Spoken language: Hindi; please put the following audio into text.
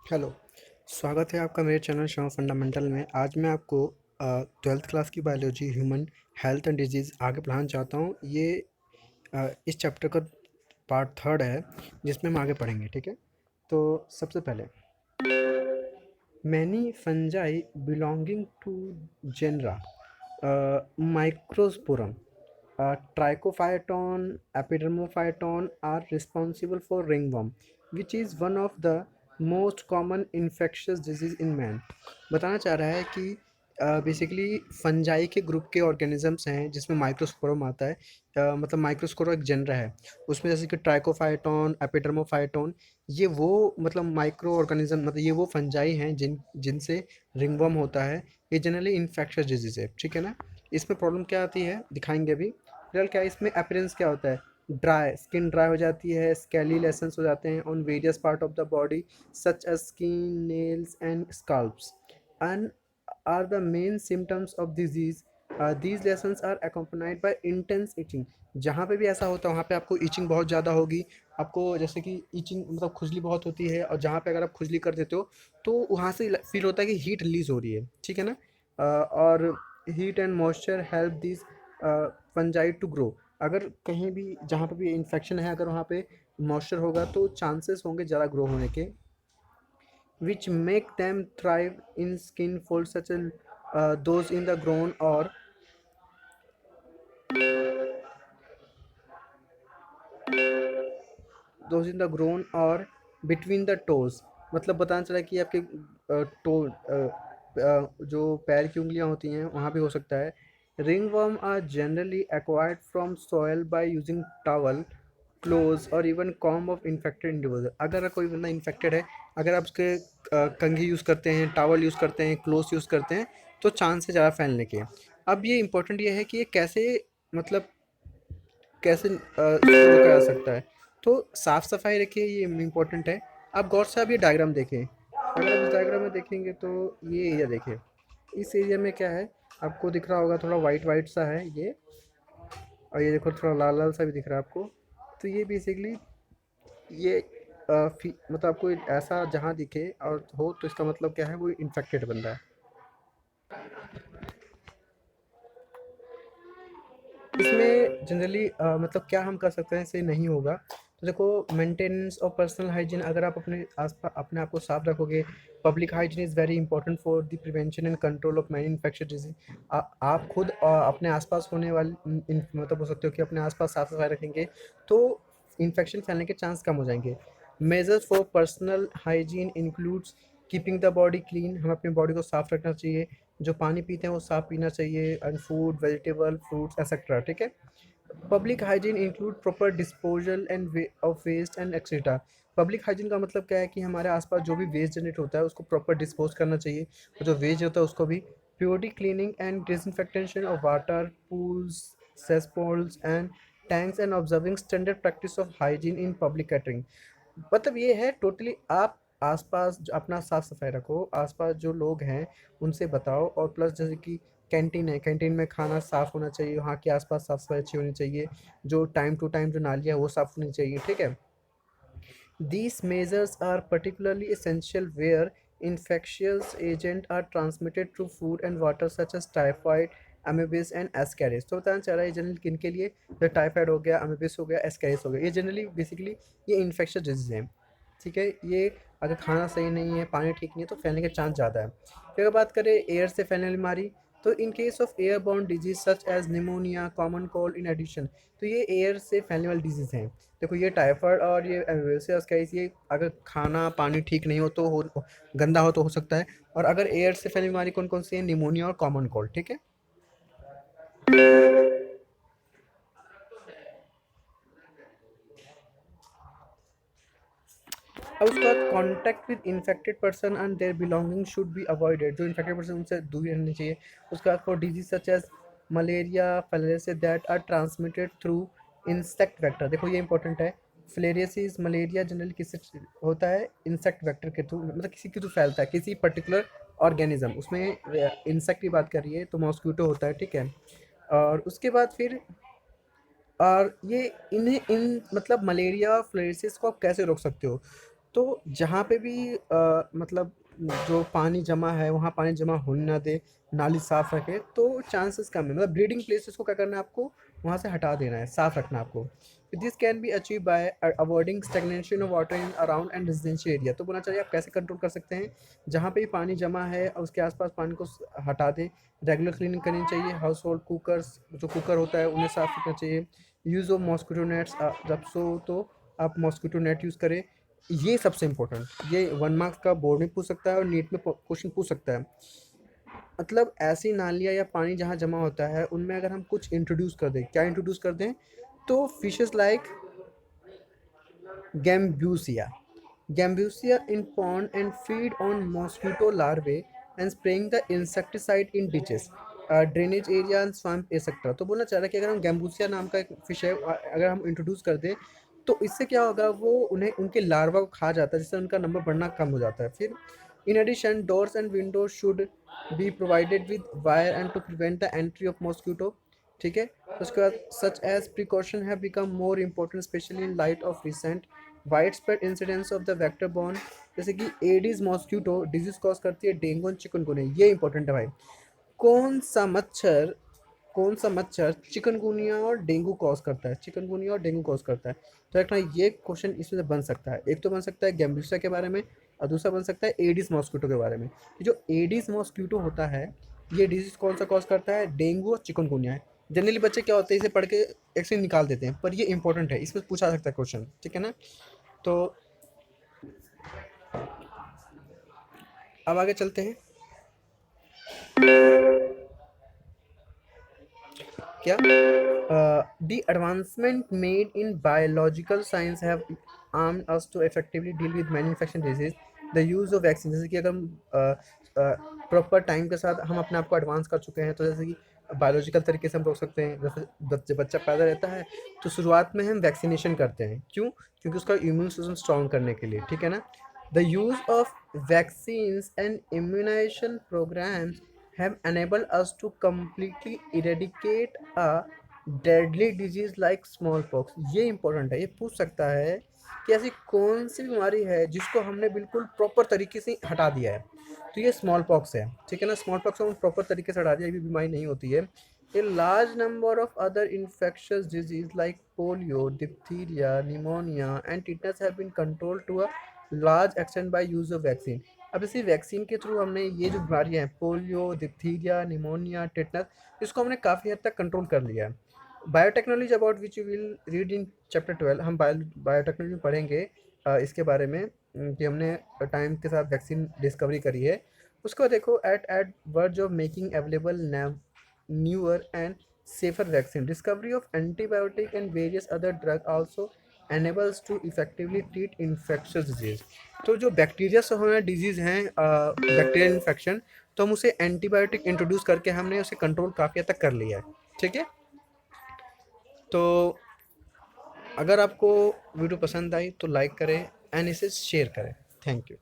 हेलो। स्वागत है आपका मेरे चैनल शो फंडामेंटल में। आज मैं आपको 12th क्लास की biology human health and disease आगे पढ़ाना चाहता हूँ। ये इस चैप्टर का पार्ट थर्ड है जिसमें हम आगे पढ़ेंगे। ठीक है, तो सबसे पहले many fungi belonging to genera Microsporum Trichophyton Epidermophyton are responsible for ringworm which is one of the most common infectious disease in man. बताना चाह रहा है कि बेसिकली फंजाई के ग्रुप के ऑर्गेनिजम्स हैं जिसमें माइक्रोस्पोरम आता है। मतलब माइक्रोस्पोरम एक जनर है, उसमें जैसे कि ट्राइकोफाइटोन एपिडर्मोफाइटोन, ये वो मतलब माइक्रो ऑर्गेनिज्म, मतलब ये वो फंजाई हैं जिनसे रिंगवर्म होता है। ये जनरली इन्फेक्शियस डिजीज़ है। ठीक है ना। इसमें प्रॉब्लम क्या आती है दिखाएंगे अभी। फिलहाल क्या है इसमें अपीयरेंस क्या होता है, ड्राई स्किन ड्राई हो जाती है, स्केली लेसन्स हो जाते हैं on various part of the body such as skin nails and scalps and are the main symptoms of disease. These lesions are accompanied by intense itching. जहाँ पे भी ऐसा होता है वहाँ पे आपको इचिंग बहुत ज़्यादा होगी। आपको जैसे कि इचिंग मतलब खुजली बहुत होती है, और जहाँ पे अगर आप खुजली कर देते हो तो वहाँ से फील होता है कि हीट रिलीज हो रही है। ठीक है ना। और heat and moisture help this fungi to grow. अगर कहीं भी जहाँ पे भी इन्फेक्शन है, अगर वहाँ पे मॉइस्चर होगा तो चांसेस होंगे ज़्यादा ग्रो होने के, which make them thrive in skin folds such as those in the groin or those in the groin or between the toes। मतलब बताना चला कि आपके टो जो पैर की उंगलियां होती हैं वहाँ भी हो सकता है। Ringworm are generally acquired from soil by using towel clothes और even comb of infected individual. अगर कोई बंदा इन्फेक्टेड है, अगर आप उसके कंघी यूज़ करते हैं, टॉवल यूज़ करते हैं, क्लोथ यूज़ करते हैं, तो चांस है ज़्यादा फैलने के। अब ये इंपॉर्टेंट ये है कि ये कैसे, मतलब कैसे इसको रोका जा सकता है। तो साफ़ सफाई रखिए, ये इम्पोर्टेंट है। आप गौर से आप ये डायग्राम देखें। अगर आप इस डायग्राम में देखेंगे तो ये एरिया देखें। इस एरिया में क्या है, आपको दिख रहा होगा, थोड़ा वाइट वाइट सा है ये, और ये देखो थोड़ा लाल लाल सा भी दिख रहा है आपको। तो ये बेसिकली ये मतलब आपको ऐसा जहाँ दिखे और हो तो इसका मतलब क्या है, वो इन्फेक्टेड बंदा है। इसमें जनरली मतलब क्या हम कर सकते हैं, इससे नहीं होगा। तो देखो, मेंटेनेंस और पर्सनल हाइजीन, अगर आप अपने आसपास अपने आप को साफ रखोगे, public hygiene is very important for the prevention and control of many infectious disease. आप खुद अपने आसपास होने वाली मतलब हो सकते हो कि अपने आसपास साफ सफाई रखेंगे तो इन्फेक्शन फैलने के चांस कम हो जाएंगे। Measures for personal hygiene includes keeping the body clean, हमें अपनी बॉडी को साफ रखना चाहिए। जो पानी पीते हैं वो साफ पीना चाहिए, and food vegetable fruits etcetera. ठीक है। Public hygiene include proper disposal and of waste and etcetera. Public hygiene का मतलब क्या है कि हमारे आसपास जो भी वेस्ट जनरेट होता है उसको प्रॉपर डिस्पोज करना चाहिए, और जो वेस्ट होता है उसको भी। Purity cleaning and disinfection of water pools cesspools and tanks and observing standard practice of hygiene in public catering. मतलब ये है टोटली, आप आसपास अपना साफ सफाई रखो, आसपास जो लोग हैं उनसे बताओ, और प्लस जैसे कि कैंटीन है, कैंटीन में खाना साफ़ होना चाहिए, वहाँ के आसपास साफ सफाई अच्छी होनी चाहिए, जो टाइम टू टाइम जो नालियाँ है वो साफ़ होनी चाहिए। ठीक है। These measures are particularly essential where infectious agents are transmitted through food and water such as typhoid, amoebiasis and ascaris. तो बताना चाह रहा है जनरली किन के लिए, जो टाइफाइड हो गया, अमेबिस हो गया, एस्कैरिस हो गया, ये जनरली बेसिकली ये इन्फेक्शियस डिजीज हैं। ठीक है। ये अगर खाना सही नहीं है, पानी ठीक नहीं है, तो फैलने के चांस ज़्यादा है। फिर अगर बात करें एयर से फैलने वाली बीमारी, तो in case of airborne disease such as pneumonia common cold in addition, तो ये एयर से फैलने वाली डिजीज़ हैं। देखो, ये टाइफाइड और ये एमिबेसियस कैस, ये अगर खाना पानी ठीक नहीं हो तो हो, गंदा हो तो हो सकता है। और अगर एयर से फैली बीमारी कौन कौन सी है, निमोनिया और कॉमन कोल्ड। ठीक है। अब उसके बाद contact with infected person and their belonging should be avoided, जो इन्फेक्टेड पर्सन उनसे दूर रहनी चाहिए। उसके बाद for disease such as malaria filaria that are transmitted through insect vector. देखो ये इंपॉर्टेंट है। फिलेरियासिस मलेरिया जनरली किससे होता है, इंसेक्ट वेक्टर के थ्रू, मतलब किसी के थ्रू फैलता है, किसी पर्टिकुलर ऑर्गेनिज्म, उसमें इंसेक्ट की बात कर रही है तो मॉस्क्यूटो होता है। ठीक है। और उसके बाद फिर, और ये इन्हें इन मतलब मलेरिया फ्लेरेसिस को आप कैसे रोक सकते हो। तो जहाँ पे भी मतलब जो पानी जमा है वहाँ पानी जमा होने ना दे, नाली साफ़ रखे, तो चांसेस कम है। मतलब ब्रीडिंग प्लेसेस को क्या करना है आपको, वहाँ से हटा देना है, साफ़ रखना है आपको। This can be achieve by avoiding stagnation of water in around and residential area. तो बोलना चाहिए आप कैसे कंट्रोल कर सकते हैं, जहाँ पे भी पानी जमा है और उसके आसपास पानी को हटा दें। रेगुलर क्लीनिंग करनी चाहिए। हाउस होल्ड कुकर्स, जो कुकर होता है उन्हें साफ़ रखना चाहिए। यूज़ ऑफ मॉस्किटो नेट्स, जब सो तो आप मॉस्किटो नेट यूज़ करें। ये सबसे इम्पोर्टेंट, ये 1 मार्क्स का बोर्ड में पूछ सकता है और नीट में क्वेश्चन पूछ सकता है। मतलब ऐसी नालियाँ या पानी जहाँ जमा होता है उनमें अगर हम कुछ इंट्रोड्यूस कर दें, क्या इंट्रोड्यूस कर दें, तो fishes like Gambusia Gambusia in pond and feed on mosquito larvae and spraying the insecticide in ditches, drainage area and swamp etcetera. तो बोलना चाह रहा है कि अगर हम गैम्बूसिया नाम का एक फिश है अगर हम इंट्रोड्यूस कर दें, तो इससे क्या होगा, वो उन्हें उनके लार्वा को खा जाता है, जिससे उनका नंबर बढ़ना कम हो जाता है। फिर in addition doors and windows should be provided with wire and to prevent the entry of mosquito. ठीक है, तो उसके बाद such as precaution have become more important especially in light of recent wide spread incidence of the vector borne, जैसे कि एडीज मॉस्किटो डिजीज कॉज करती है डेंगू एंड चिकनगुनिया। ये इंपॉर्टेंट है भाई। कौन सा मच्छर कौन सा मच्छर चिकनगुनिया और डेंगू कॉज करता है, चिकनगुनिया और डेंगू कॉज करता है। तो देखना ये क्वेश्चन इसमें से बन सकता है। एक तो बन सकता है गैम्बूसिया के बारे में, और दूसरा बन सकता है एडिस मॉस्किटो के बारे में। जो एडिस मॉस्किटो होता है, ये डिजीज कौन सा कॉज करता है, डेंगू और चिकनगुनिया है। जनरली बच्चे क्या होते हैं, इसे पढ़ के एक से निकाल देते हैं, पर ये इंपॉर्टेंट है, इसमें पूछा सकता है क्वेश्चन। ठीक है ना। तो अब आगे चलते हैं। क्या the advancement made in biological science have armed us to effectively deal with many infection disease, the use of vaccine। जैसे कि अगर हम प्रॉपर टाइम के साथ हम अपने आप को एडवांस कर चुके हैं, तो जैसे कि बायोलॉजिकल तरीके से हम रोक सकते हैं। जैसे जब बच्चा पैदा रहता है तो शुरुआत में हम वैक्सीनेशन करते हैं, क्यों, क्योंकि उसका इम्यून सिस्टम स्ट्रॉन्ग करने के लिए। ठीक है ना। The use of vaccines and immunisation programmes have enabled us to completely eradicate a deadly disease like smallpox। ये इंपॉर्टेंट है, ये पूछ सकता है कि ऐसी कौन सी बीमारी है जिसको हमने बिल्कुल प्रॉपर तरीके से हटा दिया है, तो ये स्मॉल पॉक्स है। ठीक है ना। स्मॉल पॉक्स को हम प्रॉपर तरीके से हटा दिया, ये भी बीमारी नहीं होती है। A large number of other infectious disease like polio, diphtheria, pneumonia and tetanus have been controlled to a large extent by use of vaccine. अब इसी वैक्सीन के थ्रू हमने ये जो बीमारियाँ हैं, पोलियो, डिप्थीरिया, निमोनिया, टेटनस, इसको हमने काफ़ी हद तक कंट्रोल कर लिया है। Biotechnology about which you will read in chapter 12, हम बायोटेक्नोलॉजी में पढ़ेंगे इसके बारे में, कि हमने टाइम के साथ वैक्सीन डिस्कवरी करी है। उसको देखो, at verge of making available newer and safer vaccine, discovery of antibiotic and various other drug also enables to effectively treat infectious disease। तो जो बैक्टीरिया से होने डिजीज़ हैं, बैक्टीरियल इन्फेक्शन, तो हम उसे एंटीबायोटिक इंट्रोड्यूस करके हमने उसे कंट्रोल काफ़ी हद तक कर लिया है। ठीक है। तो अगर आपको वीडियो पसंद आई तो लाइक करें एंड इसे शेयर करें। Thank you.